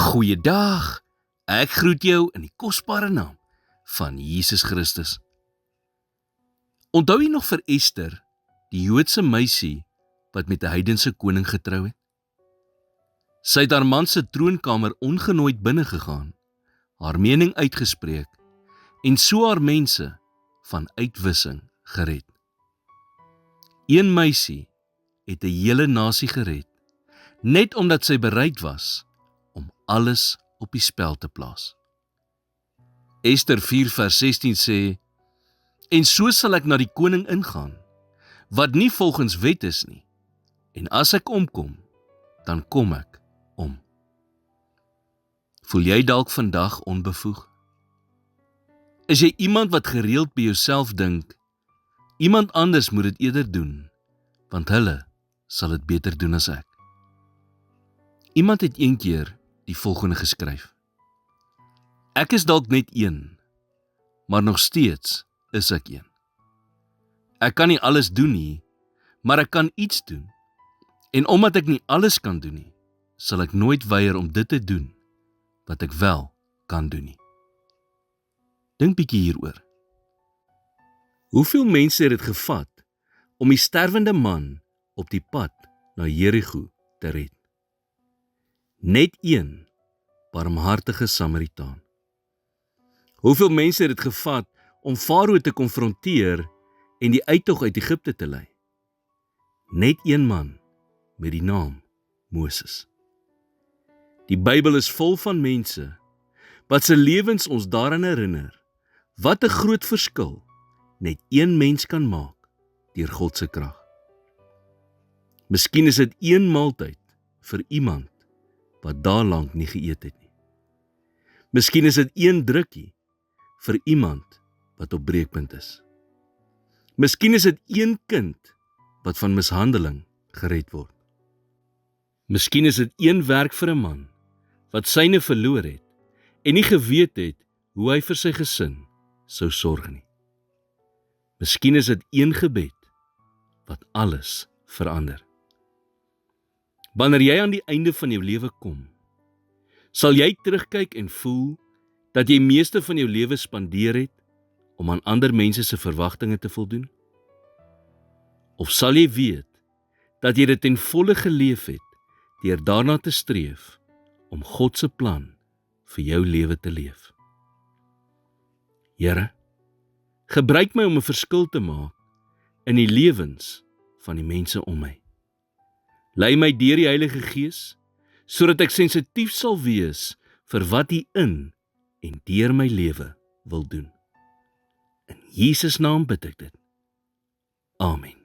Goeiedag, ek groet jou in die kosbare naam van Jesus Christus. Onthou jy nog vir Esther, die Joodse meisie wat met 'n heidense koning getrou het? Sy het haar man se troonkamer ongenooid binne gegaan, haar mening uitgespreek en so haar mense van uitwissing gered. Een meisie het 'n hele nasie gered, net omdat sy bereid was om alles op die spel te plaas. Ester 4 vers 16 sê, en so sal ek na die koning ingaan, wat nie volgens wet is nie, en as ek omkom, dan kom ek om. Voel jy dalk vandag onbevoeg? Is jy iemand wat gereeld by jouself dink, iemand anders moet dit eerder doen, want hulle sal dit beter doen as ek? Iemand het een keer die volgende geskryf: ek is dalk net een, maar nog steeds is ek een. Ek kan nie alles doen nie, maar ek kan iets doen. En omdat ek nie alles kan doen nie, sal ek nooit weier om dit te doen wat ek wel kan doen nie. Dink bietjie hieroor. Hoeveel mense het dit gevat om die sterwende man op die pad na Jerigo te red? Net een barmhartige Samaritaan. Hoeveel mense het dit gevat om Farao te konfronteer en die uittog uit Egipte te lei? Net een man met die naam Moses. Die Bybel is vol van mense wat se lewens ons daaraan herinner wat 'n groot verskil net een mens kan maak deur God se krag. Miskien is dit een maaltyd vir iemand wat daarlank nie geëet het nie. Miskien is dit een drukkie vir iemand wat op breekpunt is. Miskien is dit een kind wat van mishandeling gered word. Miskien is dit een werk vir 'n man wat syne verloor het en nie geweet het hoe hy vir sy gesin sou sorg nie. Miskien is dit een gebed wat alles verander. Wanneer jy aan die einde van jou lewe kom, sal jy terugkyk en voel dat jy meeste van jou lewe spandeer het om aan ander mense se verwagtinge te voldoen? Of sal jy weet dat jy dit ten volle geleef het deur daarna te streef om God se plan vir jou lewe te leef? Here, gebruik my om 'n verskil te maak in die lewens van die mense om my. Lei my deur die Heilige Gees, sodat ek sensitief sal wees vir wat U in en deur my lewe wil doen. In Jesus naam bid ek dit. Amen.